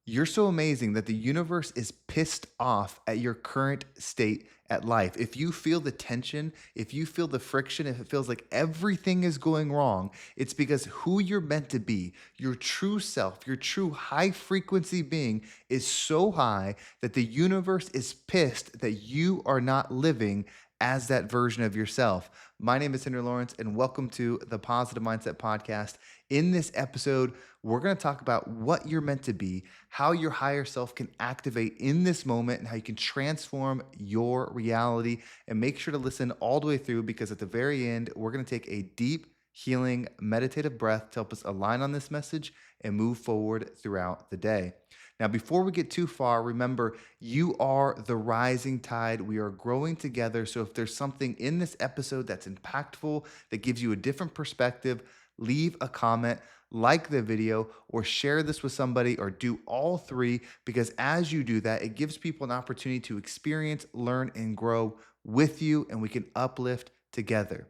You're so amazing that the universe is pissed off at your current state at life. If you feel the tension, if you feel the friction, if it feels like everything is going wrong, it's because who you're meant to be, your true self, your true high frequency being is so high that the universe is pissed that you are not living as that version of yourself. My name is Henry Lawrence, and welcome to the Positive Mindset Podcast. In this episode, we're going to talk about what you're meant to be, how your higher self can activate in this moment, and how you can transform your reality. And make sure to listen all the way through because at the very end, we're going to take a deep, healing, meditative breath to help us align on this message and move forward throughout the day. Now, before we get too far, remember, you are the rising tide. We are growing together. So if there's something in this episode that's impactful, that gives you a different perspective, leave a comment, like the video, or share this with somebody, or do all three, because as you do that, it gives people an opportunity to experience, learn, and grow with you, and we can uplift together.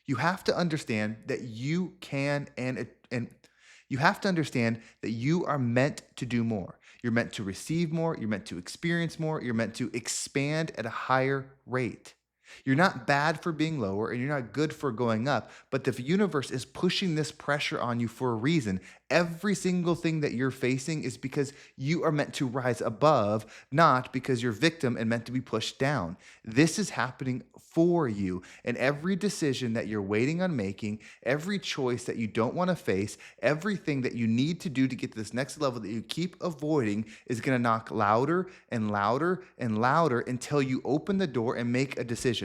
You have to understand that you can and you have to understand that you are meant to do more. You're meant to receive more, you're meant to experience more, you're meant to expand at a higher rate. You're not bad for being lower and you're not good for going up, but the universe is pushing this pressure on you for a reason. Every single thing that you're facing is because you are meant to rise above, not because you're victim and meant to be pushed down. This is happening for you. And every decision that you're waiting on making, every choice that you don't want to face, everything that you need to do to get to this next level that you keep avoiding is going to knock louder and louder and louder until you open the door and make a decision.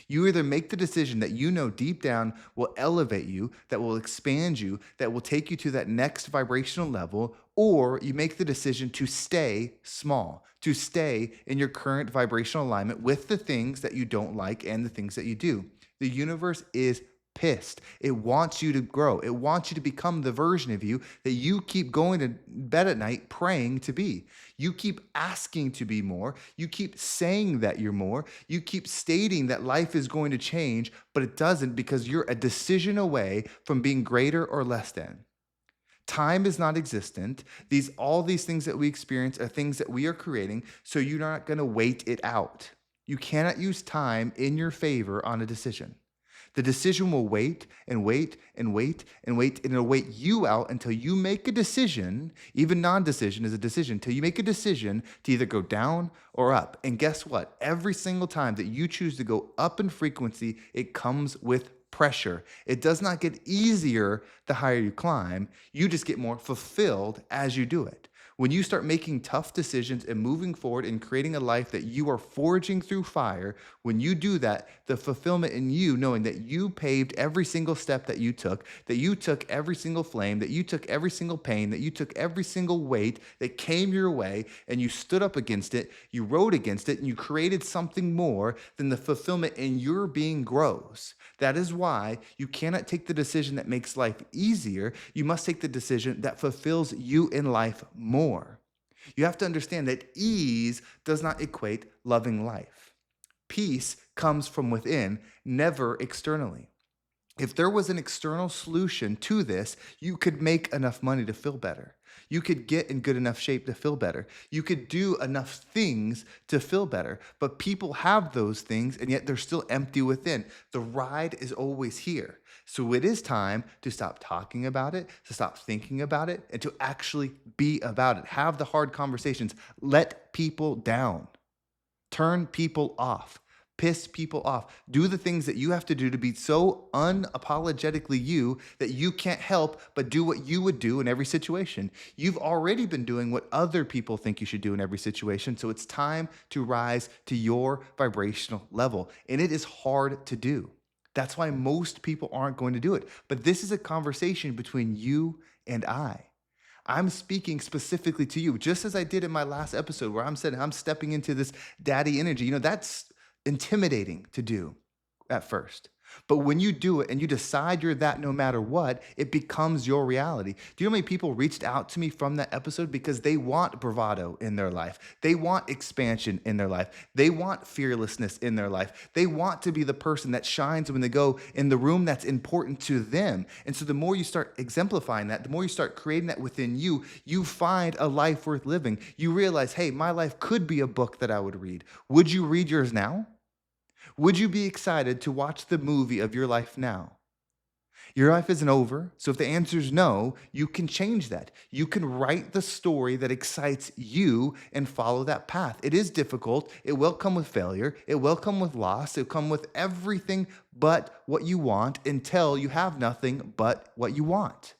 You either make the decision that you know deep down will elevate you, that will expand you, that will take you to that next vibrational level, or you make the decision to stay small, to stay in your current vibrational alignment with the things that you don't like and the things that you do. The universe is pissed. It wants you to grow. It wants you to become the version of you that you keep going to bed at night praying to be. You keep asking to be more. You keep saying that you're more. You keep stating that life is going to change, but it doesn't because you're a decision away from being greater or less than. Time is not existent. All these things that we experience are things that we are creating, so you're not going to wait it out. You cannot use time in your favor on a decision. The decision will wait and wait and wait and wait, and it'll wait you out until you make a decision. Even non-decision is a decision, until you make a decision to either go down or up. And guess what? Every single time that you choose to go up in frequency, it comes with pressure. It does not get easier the higher you climb. You just get more fulfilled as you do it. When you start making tough decisions and moving forward and creating a life that you are forging through fire, when you do that, the fulfillment in you, knowing that you paved every single step that you took every single flame, that you took every single pain, that you took every single weight that came your way, and you stood up against it, you rode against it, and you created something more, then the fulfillment in your being grows. That is why you cannot take the decision that makes life easier. You must take the decision that fulfills you in life more. You have to understand that ease does not equate loving life. Peace comes from within, never externally. If there was an external solution to this, you could make enough money to feel better. You could get in good enough shape to feel better. You could do enough things to feel better. But people have those things and yet they're still empty within. The ride is always here. So it is time to stop talking about it, to stop thinking about it, and to actually be about it. Have the hard conversations. Let people down. Turn people off. Piss people off. Do the things that you have to do to be so unapologetically you that you can't help but do what you would do in every situation. You've already been doing what other people think you should do in every situation, so it's time to rise to your vibrational level. And it is hard to do. That's why most people aren't going to do it. But this is a conversation between you and I. I'm speaking specifically to you, just as I did in my last episode where I'm saying I'm stepping into this daddy energy. That's intimidating to do at first. But when you do it and you decide you're that no matter what, it becomes your reality. Do you know how many people reached out to me from that episode because they want bravado in their life? They want expansion in their life. They want fearlessness in their life. They want to be the person that shines when they go in the room that's important to them. And so the more you start exemplifying that, the more you start creating that within you, you find a life worth living. You realize, hey, my life could be a book that I would read. Would you read yours now? Would you be excited to watch the movie of your life now? Your life isn't over. So if the answer is no, you can change that. You can write the story that excites you and follow that path. It is difficult. It will come with failure. It will come with loss. It'll come with everything but what you want until you have nothing but what you want,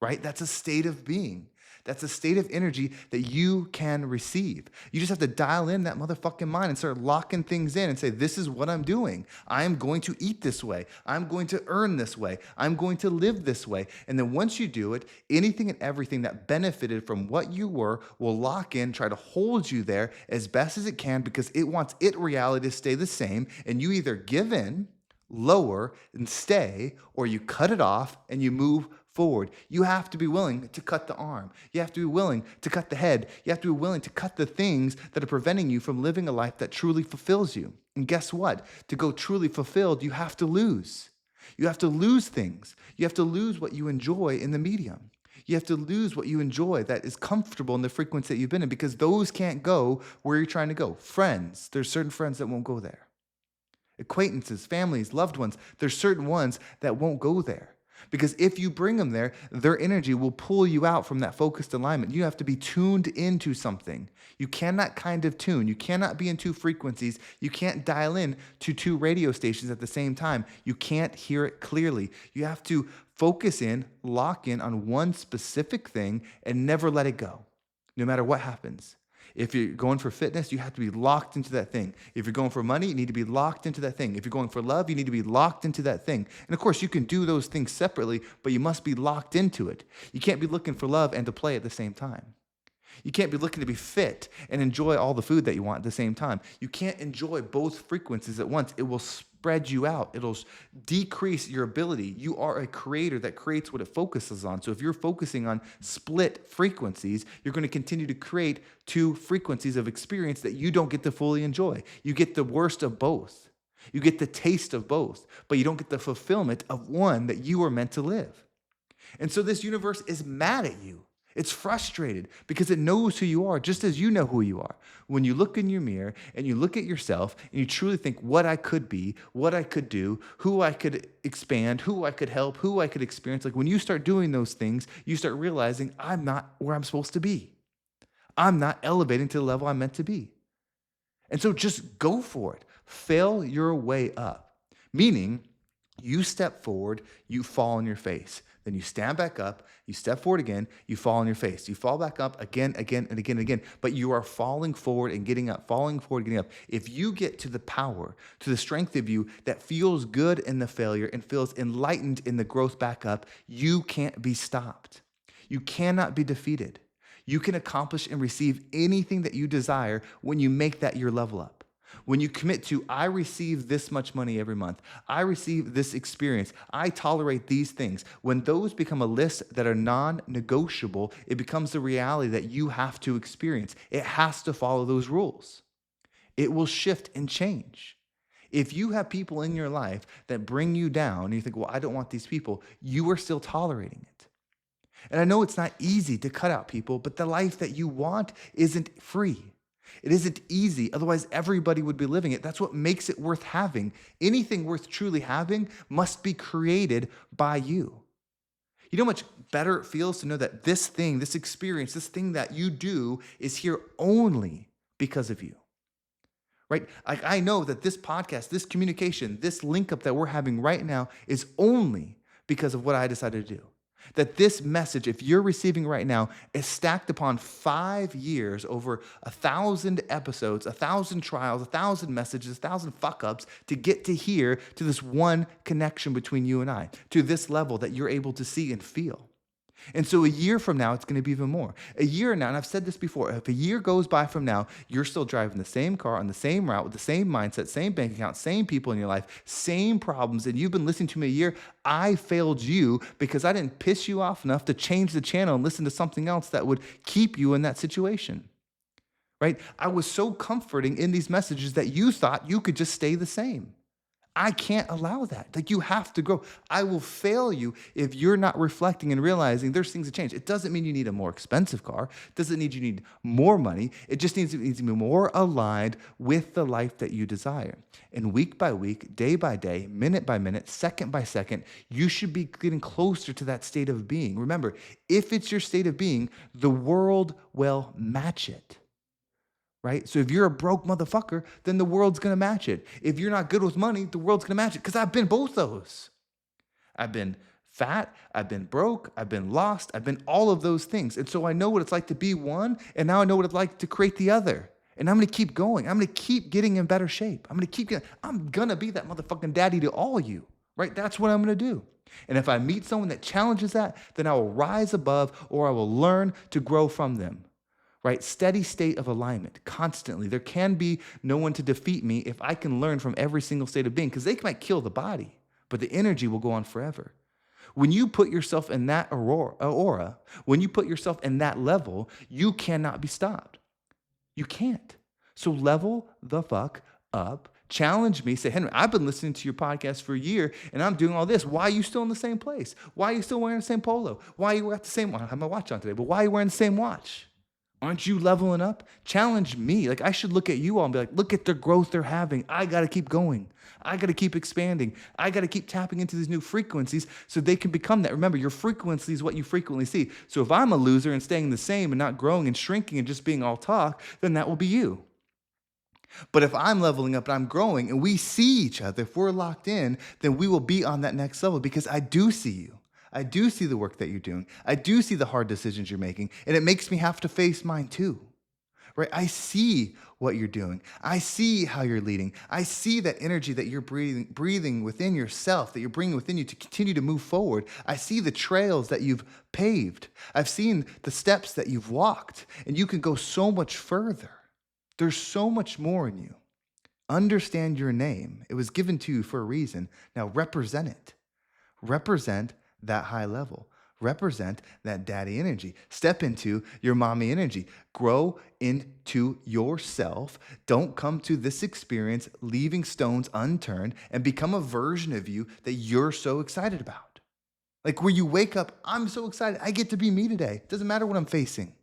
right? That's a state of being. That's a state of energy that you can receive. You just have to dial in that motherfucking mind and start locking things in and say, this is what I'm doing. I am going to eat this way. I'm going to earn this way. I'm going to live this way. And then once you do it, anything and everything that benefited from what you were will lock in, try to hold you there as best as it can because it wants its reality to stay the same. And you either give in, lower, and stay, or you cut it off and you move forward. You have to be willing to cut the arm. You have to be willing to cut the head. You have to be willing to cut the things that are preventing you from living a life that truly fulfills you. And guess what? To go truly fulfilled, you have to lose. You have to lose things. You have to lose what you enjoy in the medium. You have to lose what you enjoy that is comfortable in the frequency that you've been in because those can't go where you're trying to go. Friends, there's certain friends that won't go there. Acquaintances, families, loved ones, there's certain ones that won't go there. Because if you bring them there, their energy will pull you out from that focused alignment. You have to be tuned into something. You cannot kind of tune. You cannot be in two frequencies. You can't dial in to two radio stations at the same time. You can't hear it clearly. You have to focus in, lock in on one specific thing and never let it go, no matter what happens. If you're going for fitness, you have to be locked into that thing. If you're going for money, you need to be locked into that thing. If you're going for love, you need to be locked into that thing. And of course, you can do those things separately, but you must be locked into it. You can't be looking for love and to play at the same time. You can't be looking to be fit and enjoy all the food that you want at the same time. You can't enjoy both frequencies at once. It will spread you out. It'll decrease your ability. You are a creator that creates what it focuses on. So if you're focusing on split frequencies, you're going to continue to create two frequencies of experience that you don't get to fully enjoy. You get the worst of both. You get the taste of both, but you don't get the fulfillment of one that you were meant to live. And so this universe is mad at you. It's frustrated because it knows who you are, just as you know who you are. When you look in your mirror and you look at yourself and you truly think what I could be, what I could do, who I could expand, who I could help, who I could experience, like when you start doing those things, you start realizing I'm not where I'm supposed to be. I'm not elevating to the level I'm meant to be. And so just go for it. Fail your way up, meaning you step forward, you fall on your face. Then you stand back up, you step forward again, you fall on your face. You fall back up again, again, and again, and again. But you are falling forward and getting up, falling forward, getting up. If you get to the power, to the strength of you that feels good in the failure and feels enlightened in the growth back up, you can't be stopped. You cannot be defeated. You can accomplish and receive anything that you desire when you make that your level up. When you commit to, I receive this much money every month. I receive this experience. I tolerate these things. When those become a list that are non-negotiable, it becomes the reality that you have to experience. It has to follow those rules. It will shift and change. If you have people in your life that bring you down and you think, well, I don't want these people, you are still tolerating it. And I know it's not easy to cut out people, but the life that you want isn't free. It isn't easy. Otherwise, everybody would be living it. That's what makes it worth having. Anything worth truly having must be created by you. You know how much better it feels to know that this thing, this experience, this thing that you do is here only because of you, right? Like I know that this podcast, this communication, this link up that we're having right now is only because of what I decided to do. That this message, if you're receiving right now, is stacked upon 5 years, over 1,000 episodes, 1,000 trials, 1,000 messages, 1,000 fuck-ups to get to here, to this one connection between you and I, to this level that you're able to see and feel. And so a year from now, it's going to be even more. A year now, and I've said this before, if a year goes by from now, you're still driving the same car on the same route with the same mindset, same bank account, same people in your life, same problems, and you've been listening to me a year, I failed you because I didn't piss you off enough to change the channel and listen to something else that would keep you in that situation. Right? I was so comforting in these messages that you thought you could just stay the same. I can't allow that. Like, you have to grow. I will fail you if you're not reflecting and realizing there's things to change. It doesn't mean you need a more expensive car. It doesn't mean you need more money. It just needs to be more aligned with the life that you desire. And week by week, day by day, minute by minute, second by second, you should be getting closer to that state of being. Remember, if it's your state of being, the world will match it. Right? So if you're a broke motherfucker, then the world's gonna match it. If you're not good with money, the world's gonna match it. Because I've been both those. I've been fat, I've been broke, I've been lost, I've been all of those things. And so I know what it's like to be one, and now I know what it's like to create the other. And I'm gonna keep going. I'm gonna keep getting in better shape. I'm gonna be that motherfucking daddy to all you. Right? That's what I'm gonna do. And if I meet someone that challenges that, then I will rise above or I will learn to grow from them. Right? Steady state of alignment constantly. There can be no one to defeat me if I can learn from every single state of being, because they might kill the body, but the energy will go on forever. When you put yourself in that aura, when you put yourself in that level, you cannot be stopped. You can't. So level the fuck up. Challenge me. Say, Henry, I've been listening to your podcast for a year and I'm doing all this. Why are you still in the same place? Why are you still wearing the same polo? Why are you at the same, I have my watch on today, but why are you wearing the same watch? Aren't you leveling up? Challenge me. Like, I should look at you all and be like, look at the growth they're having. I got to keep going. I got to keep expanding. I got to keep tapping into these new frequencies so they can become that. Remember, your frequency is what you frequently see. So if I'm a loser and staying the same and not growing and shrinking and just being all talk, then that will be you. But if I'm leveling up and I'm growing and we see each other, if we're locked in, then we will be on that next level because I do see you. I do see the work that you're doing. I do see the hard decisions you're making, and it makes me have to face mine too. Right? I see what you're doing. I see how you're leading. I see that energy that you're breathing within yourself, that you're bringing within you to continue to move forward. I see the trails that you've paved. I've seen the steps that you've walked, and you can go so much further. There's so much more in you. Understand your name. It was given to you for a reason. Now represent it. Represent that high level. Represent that daddy energy. Step into your mommy energy. Grow into yourself. Don't come to this experience leaving stones unturned and become a version of you that you're so excited about. Like, where you wake up, I'm so excited. I get to be me today. Doesn't matter what I'm facing.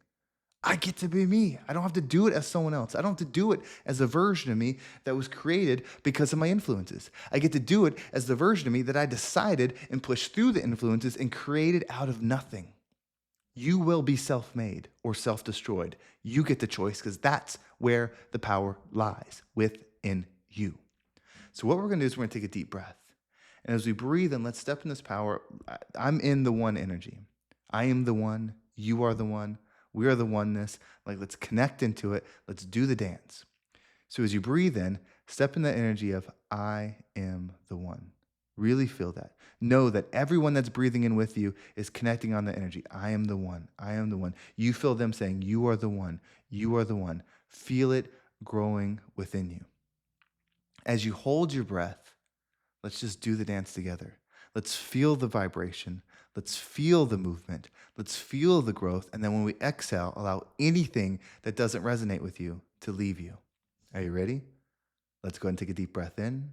I get to be me. I don't have to do it as someone else. I don't have to do it as a version of me that was created because of my influences. I get to do it as the version of me that I decided and pushed through the influences and created out of nothing. You will be self-made or self-destroyed. You get the choice because that's where the power lies, within you. So what we're going to do is we're going to take a deep breath. And as we breathe and let's step in this power, I'm in the one energy. I am the one. You are the one. We are the oneness. Like, let's connect into it. Let's do the dance. So as you breathe in, step in the energy of I am the one. Really feel that. Know that everyone that's breathing in with you is connecting on the energy. I am the one. I am the one. You feel them saying, you are the one. You are the one. Feel it growing within you. As you hold your breath, let's just do the dance together. Let's feel the vibration. Let's feel the movement. Let's feel the growth. And then when we exhale, allow anything that doesn't resonate with you to leave you. Are you ready? Let's go ahead and take a deep breath in.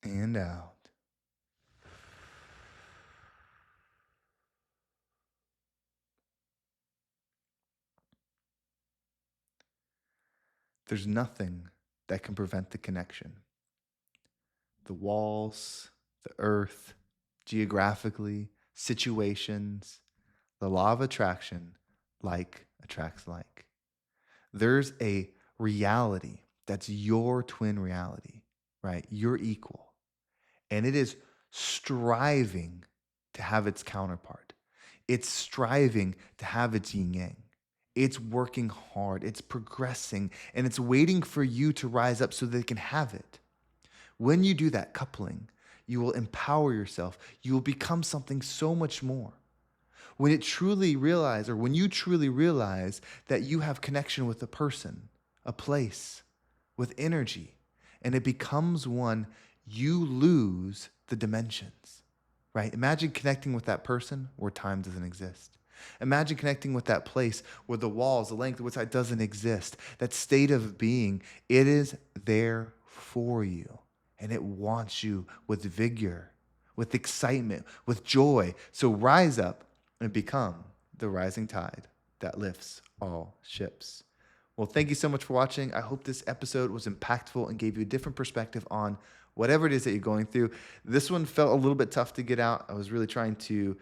And out. There's nothing that can prevent the connection. The walls, the earth, geographically, situations, the law of attraction, like attracts like. There's a reality that's your twin reality, right? You're equal. And it is striving to have its counterpart. It's striving to have its yin yang. It's working hard, it's progressing, and it's waiting for you to rise up so they can have it. When you do that coupling, you will empower yourself. You will become something so much more. When you truly realize that you have connection with a person, a place, with energy, and it becomes one, you lose the dimensions, right? Imagine connecting with that person where time doesn't exist. Imagine connecting with that place where the walls, the length, the width, it doesn't exist. That state of being, it is there for you. And it wants you with vigor, with excitement, with joy. So rise up and become the rising tide that lifts all ships. Well, thank you so much for watching. I hope this episode was impactful and gave you a different perspective on whatever it is that you're going through. This one felt a little bit tough to get out. I was really trying to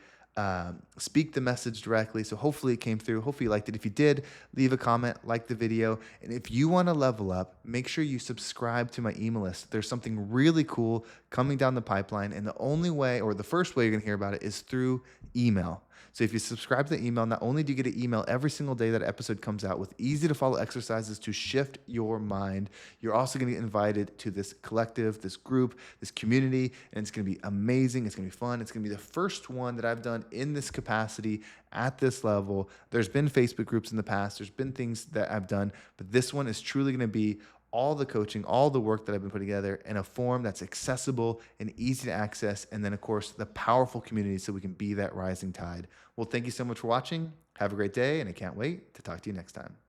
speak the message directly. So hopefully it came through. Hopefully you liked it. If you did, leave a comment, like the video. And if you want to level up, make sure you subscribe to my email list. There's something really cool coming down the pipeline. And the only way, or the first way you're going to hear about it, is through email. So if you subscribe to the email, not only do you get an email every single day that episode comes out with easy to follow exercises to shift your mind, you're also going to get invited to this collective, this group, this community, and it's going to be amazing. It's going to be fun. It's going to be the first one that I've done in this capacity at this level. There's been Facebook groups in the past. There's been things that I've done, but this one is truly going to be all the coaching, all the work that I've been putting together in a form that's accessible and easy to access. And then, of course, the powerful community so we can be that rising tide. Well, thank you so much for watching. Have a great day, and I can't wait to talk to you next time.